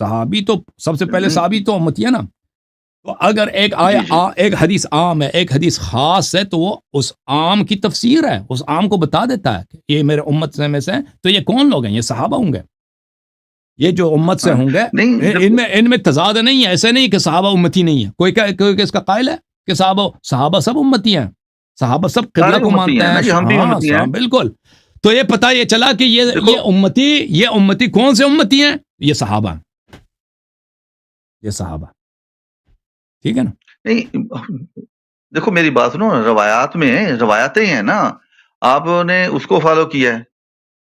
صحابی تو سب سے پہلے صحابی تو امتی ہے نا. تو اگر ایک ایک حدیث عام ہے ایک حدیث خاص ہے تو وہ اس عام کی تفسیر ہے, اس عام کو بتا دیتا ہے کہ یہ میرے امت سے میں سے ہیں. تو یہ کون لوگ ہیں؟ یہ صحابہ ہوں گے, یہ جو امت سے ہوں گے. ان میں تضاد نہیں ہے, ایسے نہیں کہ صحابہ امتی نہیں ہے. کوئی اس کا قائل ہے کہ صحابہ سب امتی ہیں, صحابہ سب قبلہ کو مانتے ہیں. ہاں بالکل. تو یہ پتہ یہ چلا کہ یہ امتی کون سے امتی ہیں؟ یہ صحابہ, یہ صحابہ. ٹھیک ہے نا. نہیں دیکھو میری بات سنو, روایاتیں ہیں نا, آپ نے اس کو فالو کیا ہے.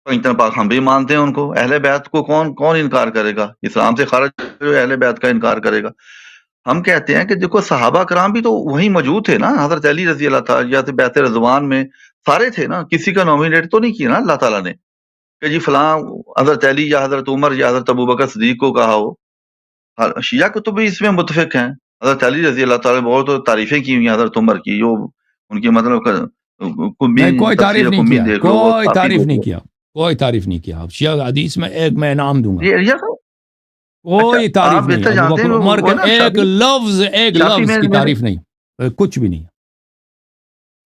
پنجتن پاک ہم بھی مانتے ہیں ان کو. اہل بیت کو کون انکار کرے گا؟ اسلام سے خارج اہل بیت کا انکار کرے گا. ہم کہتے ہیں کہ دیکھو صحابہ کرام بھی تو وہیں موجود تھے نا. حضرت علی رضی اللہ تعالیٰ یا بیعت رضوان میں سارے تھے نا. کسی کا نومینیٹ تو نہیں کیا نا اللہ تعالیٰ نے کہ جی فلاں حضرت علی یا حضرت عمر یا حضرت ابوبکر صدیق کو کہا ہو. شیعہ کو تو بھی اس میں متفق ہیں. حضرت علی رضی اللہ تعالیٰ بہت تعریفیں کی ہوئی ہیں حضرت عمر کی, جو ان کی مطلب کوئی تعریف نہیں کیا, کوئی تعریف نہیں کیا. شیعہ حدیث میں ایک میں نام دوں گا, کوئی تعریف نہیں. عمر کا ایک لفظ کی تعریف نہیں, کچھ بھی نہیں.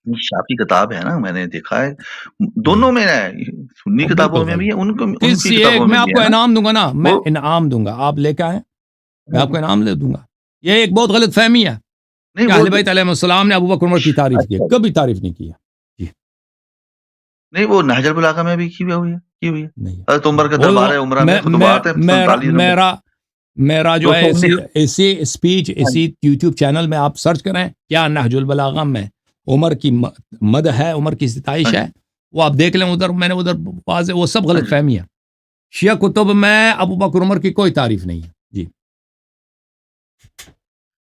شافی کتاب ہے نا, میں نے دیکھا ہے دونوں میں ہے, سنی کتابوں میں بھی ہے, ان کی کتابوں میں آپ کو انعام دوں گا نا, میں انعام دوں گا, آپ لے کے آئیں, میں آپ کو انعام دے دوں گا. یہ ایک بہت غلط فہمی ہے کہ اہل بیت علیہ السلام نے ابوبکر عمر کی تعریف کی, کبھی تعریف نہیں کیا. نہیں وہ نہج البلاغہ میں بھی کی ہوئی ہے. حضرت عمر کا دربار عمرہ میں خطبات ہیں. میرا جو ہے اسی اسپیچ اسی یوٹیوب چینل میں آپ سرچ کریں کیا نہج البلاغہ میں عمر کی مدح ہے, عمر کی ستائش ہے, وہ آپ دیکھ لیں. ادھر میں نے ادھر واضح وہ سب غلط فہمی ہے. شیعہ کتب میں ابوبکر عمر کی کوئی تعریف نہیں ہے. جی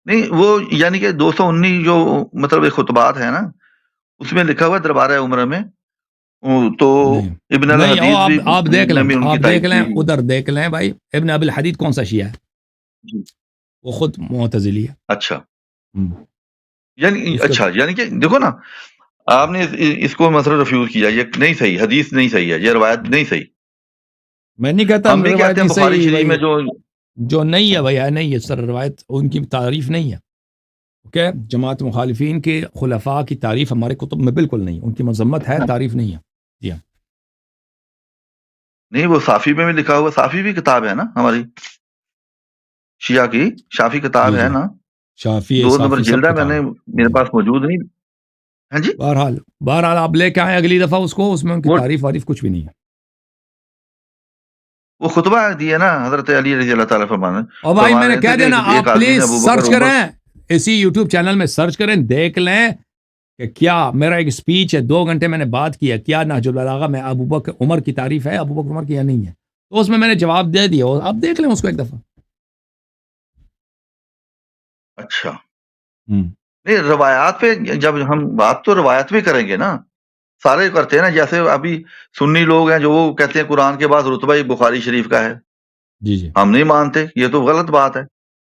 نہیں, وہ یعنی کہ 219 جو مطلب خطبات ہیں نا, اس میں لکھا ہوا دربار عمرہ میں. تو ابن الحدیث بھی آپ دیکھ لیں ادھر دیکھ لیں بھائی. ابن ابی الحدیث کون سا شیعہ ہے؟ وہ خود معتزلی ہے. اچھا یعنی کہ دیکھو نا, آپ نے اس کو مثلا ریفیوز کیا, یہ نہیں صحیح, حدیث نہیں صحیح ہے, یہ روایت نہیں صحیح. میں نہیں کہتا, ہم بھی کہتے ہیں بخاری شریف میں جو نہیں ہے بھائی نہیں ہے سر, روایت ان کی تعریف نہیں ہے. اوکے, جماعت مخالفین کے خلفاء کی تعریف ہمارے کتب میں بالکل نہیں, ان کی مذمت ہے, تعریف نہیں ہے. جی ہاں, نہیں وہ صافی میں بھی لکھا ہوا, صافی بھی کتاب ہے نا ہماری شیعہ کی, شافی کتاب ہے نا, شافی 2 نمبر جلد ہے, میں نے میرے پاس موجود نہیں. ہاں جی, بہرحال آپ لے کے آئے اگلی دفعہ اس کو, اس میں ان کی تعریف کچھ بھی نہیں ہے. وہ خطبہ دیا نا حضرت علی رضی اللہ تعالیٰ فرمانے. اور بھائی میں نے کہہ دینا, آپ پلیز سرچ کریں, اسی یوٹیوب چینل میں سرچ کریں, دیکھ لیں کہ کیا میرا ایک سپیچ ہے 2 گھنٹے میں نے بات کی ہے, کیا نہج البلاغہ میں ابوبکر عمر کی تعریف ہے, ابوبکر عمر کی یا نہیں ہے. تو اس میں نے جواب دے دیا, آپ دیکھ لیں اس کو ایک دفعہ. اچھا نہیں, روایات پہ جب ہم بات تو روایت پہ کریں گے نا, سارے کرتے ہیں نا. جیسے ابھی سنی لوگ ہیں جو وہ کہتے ہیں قرآن کے بعد رتبہ ہی بخاری شریف کا ہے. جی ہم نہیں مانتے, یہ تو غلط بات ہے.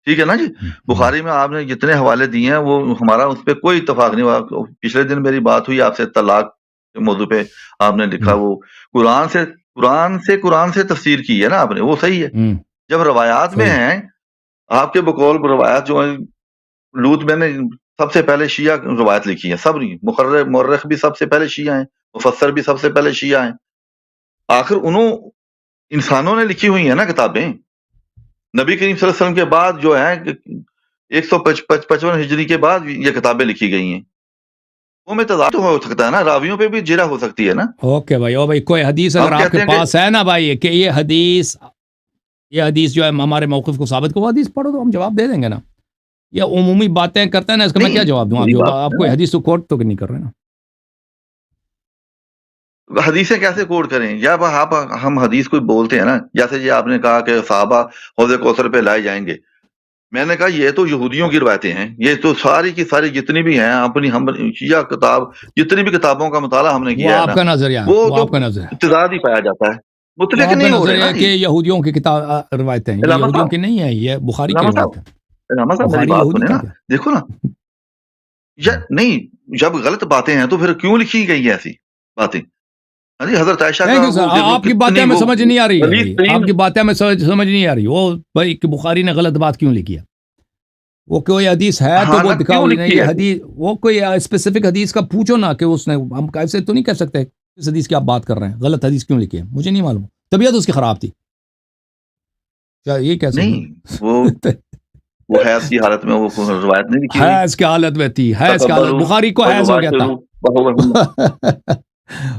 ٹھیک ہے نا جی, بخاری میں آپ نے جتنے حوالے دیے ہیں وہ ہمارا اس پہ کوئی اتفاق نہیں ہوا. پچھلے دن میری بات ہوئی آپ سے طلاق کے موضوع پہ, آپ نے لکھا وہ قرآن سے تفسیر کی ہے نا آپ نے, وہ صحیح ہے. جب روایات میں ہیں آپ کے بقول روایات جو ہیں, لوط میں نے سب سے پہلے شیعہ روایت لکھی ہے, سب مقرر مورخ بھی سب سے پہلے شیعہ ہیں, مفسر بھی سب سے پہلے شیعہ ہیں. آخر انسانوں نے لکھی ہوئی ہیں نا کتابیں. نبی کریم صلی اللہ علیہ وسلم کے بعد جو ہے 155 ہجری کے بعد یہ کتابیں لکھی گئی ہیں. وہ میں تضاد ہو سکتا ہے نا, راویوں پہ بھی جرح ہو سکتی ہے نا. اوکے بھائی, کوئی حدیث اگر آپ کے پاس ہے نا بھائی کہ یہ حدیث جو ہے ہمارے موقف کو ثابت کو, حدیث پڑھو تو ہم جواب دے دیں گے نا. یہ عمومی باتیں کرتے ہیں نا, اس کا میں کیا جواب دوں؟ آپ کوئی حدیث کو کوٹ تو نہیں کر رہے نا. حدیثیں کیسے کوٹ کریں؟ یا ہم حدیث کو بولتے ہیں نا, جیسے یہ آپ نے کہا کہ صحابہ حوض کوثر پہ لائے جائیں گے. میں نے کہا یہ تو یہودیوں کی روایتیں ہیں, یہ تو ساری کی ساری جتنی بھی ہیں اپنی ہم شیعہ کتاب جتنی بھی کتابوں کا مطالعہ ہم نے کیا ہے نا, وہ تو اتضاد ہی پایا جاتا ہے. مطلق نہیں ہو رہا کہ یہودیوں کی کتاب روایتیں ہیں, یہودیوں کی نہیں ہے, یہ بخاری کی روایت ہے. میری بات سنیں نا, دیکھو نا, نہیں جب غلط باتیں ہیں تو پھر کیوں لکھی گئی ہیں ایسی باتیں؟ ہاں جی، حضرت عائشہ تھینک کا یو سر. وہ دیکھو آپ کی کتنی باتیں میں وہ سمجھ نہیں آ رہی عزیز ہے, ترین آپ کی باتیں میں سمجھ نہیں آ رہی. وہ بھائی کہ بخاری نے غلط بات کیوں لکھی ہے؟ وہ کوئی حدیث ہے تو ہاں وہ نا، دکھاؤ. کیوں نہیں لکھی یہ ہے؟ حدیث, وہ کوئی اسپیسیفک حدیث کا پوچھو نا کہ اس نے, ہم ایسے تو نہیں کہہ سکتے اس حدیث کی آپ بات کر رہے ہیں, غلط حدیث کیوں لکھی ہے مجھے نہیں معلوم. طبیعت اس کی خراب تھی کیا, یہ کیسے نہیں، ہوا؟ وہ حیض کی حالت میں وہ روایت نہیں لکھی ہوئی. حیض کی حالت میں تھی, حیض کی حالت, تقبلوا بخاری کو حیض ہو گیا تھا. ویباشروا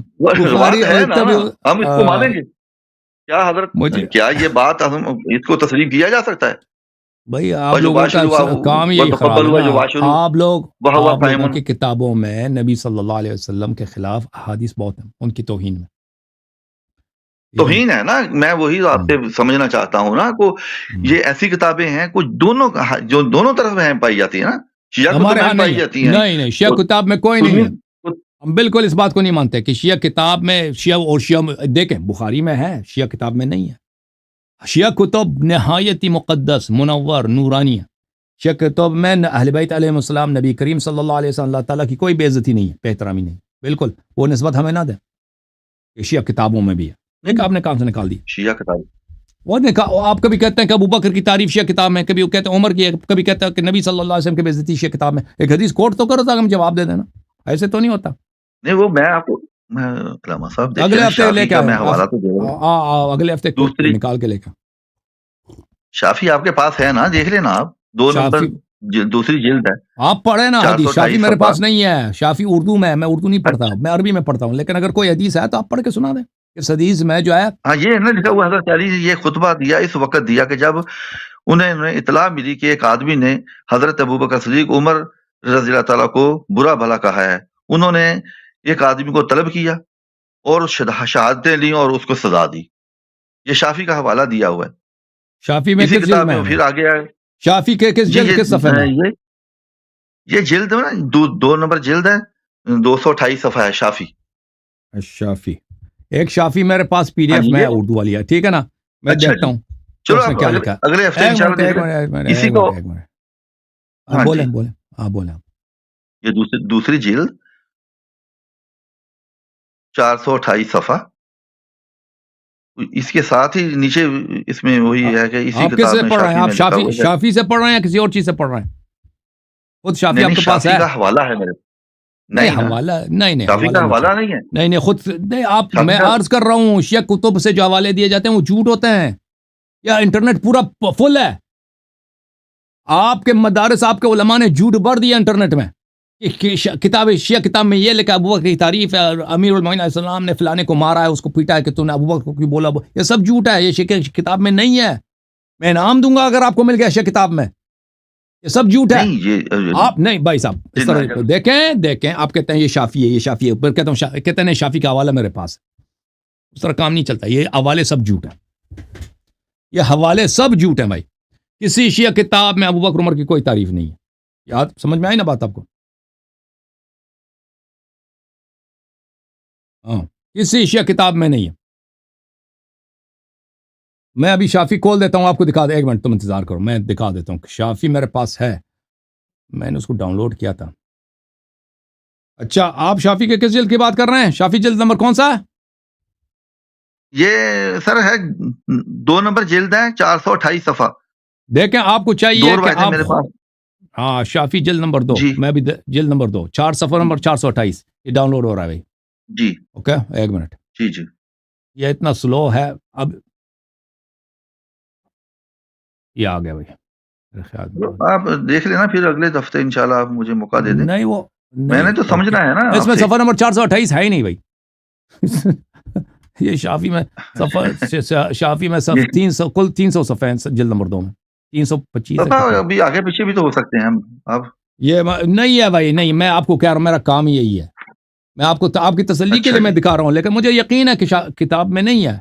وهو وہ بخاری بات ہے نا، تب ہم اس کو مانیں گے کیا حضرت؟ مجھے کیا یہ بات اس کو تسلیم کیا جا سکتا ہے؟ بھائی آپ لوگوں کا کام یہی خراب ہے نا. آپ لوگوں کی کتابوں میں نبی صلی اللہ علیہ وسلم کے خلاف احادیث بہت ہیں, ان کی توہین میں. توہین ہے نا, میں وہی آپ سے سمجھنا چاہتا ہوں نا کو یہ ایسی کتابیں ہیں کچھ دونوں جو دونوں طرف ہیں پائی جاتی ہیں نا, شیعہ کتب ہمارے میں ہاں بھی پائی جاتی ہیں. نہیں شیعہ کتاب میں کوئی نہیں ہے. ہم بالکل اس بات کو نہیں مانتے کہ شیعہ کتاب میں شیعہ دیکھیں بخاری میں ہے, شیعہ کتاب میں نہیں ہے. شیعہ کتب نہایتی مقدس, منور, نورانی ہے. شیعہ کتب میں اہل بیت علیہ السلام, نبی کریم صلی اللہ علیہ وسلم, اللہ تعالیٰ کی کوئی بے عزتی نہیں ہے, بے احترامی نہیں. بالکل وہ نسبت ہمیں نہ دیں کہ شیعہ کتابوں میں بھی ہے. ایک آپ نے کام سے نکال دی شیعہ کتاب. اور آپ کبھی کہتے ہیں کہ ابو بکر کی تعریف شیعہ کتاب میں, کبھی کہتے ہیں عمر کی, کبھی کہتے ہیں کہ نبی صلی اللہ علیہ وسلم کی بے عزتی شیعہ کتاب میں. ایک حدیث کوٹ تو کرو تاکہ ہم جواب دے دینا, ایسے تو نہیں ہوتا. نہیں وہ میں آپ کو علامہ صاحب دیکھیں اگلے نا, ہفتے لے شافعی کے کا آئے, میں حوالہ تو دے رہا ہوں. اگلے ہفتے دوسری نکال کے لے کے. شافی آپ کے پاس ہے نا, دیکھ لینا آپ, 2 نمبر دوسری جلد ہے. آپ پڑھیں نا حدیث. شافی 428 میرے صفحہ. پاس نہیں ہے, شافی اردو میں ہے, میں اردو نہیں پڑھتا, میں عربی میں پڑھتا ہوں. لیکن اگر کوئی حدیث ہے تو آپ پڑھ کے سنا دیں. اس حدیث میں جو ہے, ہاں یہ نا لکھا ہوا حضرت علی یہ خطبہ دیا, اس وقت دیا کہ جب انہیں اطلاع ملی کہ ایک آدمی نے حضرت ابوبکر صدیق, عمر رضی اللہ تعالیٰ کو برا بھلا کہا ہے. انہوں نے ایک آدمی کو طلب کیا اور شہادتیں لیں اور اس کو سزا دی. یہ شافی کا حوالہ دیا ہوا ہے. شافی میں اسی کس کتاب جلد میں میں پھر آگے آئے. شافی کے کس جلد کس صفحے میں؟ یہ جلد ہے نا, 2 نمبر جلد ہے, 228 صفحہ ہے شافی. شافی, ایک شافی میرے پاس پی ڈی ایف میں اردو والی ہے, ٹھیک ہے نا, میں دیکھتا ہوں. چلو اگلے ہفتے انشاءاللہ دیکھ لیں اسی کو. آپ بولیں. یہ دوسری جلد 428 صفحہ, اس کے ساتھ ہی نیچے اس میں وہی ہے کہ اسی آپ کس کتاب سے میں پڑھ رہے ہیں؟ شافی آپ شافی سے پڑھ رہے ہیں یا کسی اور چیز سے پڑھ رہے ہیں؟ خود شافی آپ کے پاس ہے؟ شافی کا حوالہ ہے میرے. نہیں حوالہ نہیں, شافی کا حوالہ نہیں ہے. نہیں خود نہیں. آپ, میں عرض کر رہا ہوں شیعہ کتب سے جو حوالے دیے جاتے ہیں وہ جھوٹ ہوتے ہیں, یا انٹرنیٹ پورا فل ہے. آپ کے مدارس, آپ کے علماء نے جھوٹ بھر دیا انٹرنیٹ میں. کتاب شیعہ کتاب میں یہ لکھا ابو بکر کی تعریف ہے, امیر المومنین علیہ السلام نے فلانے کو مارا ہے, اس کو پیٹا ہے کہ تو نے ابو بکر کو بولا. یہ سب جھوٹ ہے, یہ شیعہ کتاب میں نہیں ہے. میں انعام دوں گا اگر آپ کو مل گیا شیعہ کتاب میں. یہ سب جھوٹ ہے. آپ نہیں بھائی صاحب اس طرح دیکھیں آپ کہتے ہیں یہ شافی ہے, یہ شافی ہے, پھر کہتے ہیں شافی کا حوالہ میرے پاس ہے. اس طرح کام نہیں چلتا. یہ حوالے سب جھوٹ ہے, یہ حوالے سب جھوٹ ہیں بھائی. کسی شیعہ کتاب میں ابو بکر عمر کی کوئی تعریف نہیں ہے. یاد سمجھ میں آئی نا بات آپ کو؟ ہاں, کسی شیعہ کتاب میں نہیں ہے. میں ابھی شافی کھول دیتا ہوں, آپ کو دکھا دیں. 1 منٹ تم انتظار کرو, میں دکھا دیتا ہوں. شافی میرے پاس ہے, میں نے اس کو ڈاؤن لوڈ کیا تھا. اچھا, آپ شافی کے کس جلد کی بات کر رہے ہیں؟ شافی جلد نمبر کون سا ہے؟ یہ سر ہے 2 نمبر جلد ہے, 428 صفحہ. دیکھیں آپ کو چاہیے کہ آپ میرے پاس. ہاں شافی جلد نمبر 2, میں بھی جلد نمبر 2, 4 صفحہ نمبر 428, یہ ڈاؤن لوڈ ہو رہا ہے بھائی. جی اوکے 1 منٹ. جی یہ اتنا سلو ہے. اب یہ آ گیا بھائی. آپ دیکھ لینا, پھر اگلے ہفتے انشاءاللہ آپ مجھے موقع دے دیں. نہیں وہ میں نے تو سمجھنا ہے نا, اس میں صفحہ نمبر 428 ہے ہی نہیں بھائی. یہ شافی میں شافی میں 300 کل 300 صفحے ہیں جلد نمبر 2 میں, 325 ابھی آگے پیچھے بھی تو ہو سکتے ہیں اب. یہ نہیں ہے بھائی, نہیں. میں آپ کو کہہ رہا ہوں میرا کام یہی ہے, میں آپ کو آپ کی تسلی کے لیے میں دکھا رہا ہوں, لیکن مجھے یقین ہے کہ کتاب میں نہیں ہے.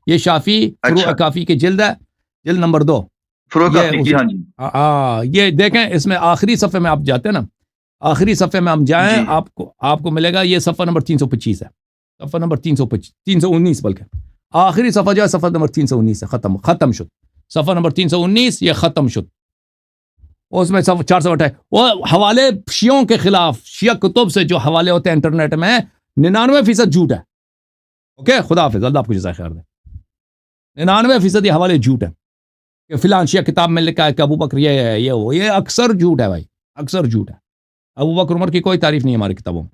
یہ شافی فروع کافی کی جلد ہے, جلد نمبر 2. یہ دیکھیں اس میں آخری صفحے میں آپ جاتے ہیں نا, آخری صفحے میں ہم جائیں, آپ کو ملے گا یہ صفحہ نمبر 325 ہے, صفحہ نمبر 319 بلکہ آخری صفحہ جو ہے صفحہ نمبر 319 ہے. ختم شد صفحہ نمبر 319, یہ ختم شد. اس میں 428 وہ حوالے شیعوں کے خلاف, شیعہ کتب سے جو حوالے ہوتے ہیں انٹرنیٹ میں 99% جھوٹ ہے. اوکے خدا حافظ, اللہ آپ کو جزائے خیر دے. 99% یہ حوالے جھوٹ ہے کہ فلان شیعہ کتاب میں لکھا ہے کہ ابو بکر یہ ہے یہ اکثر جھوٹ ہے بھائی, اکثر جھوٹ ہے. ابو بکر عمر کی کوئی تعریف نہیں ہے ہماری کتابوں میں.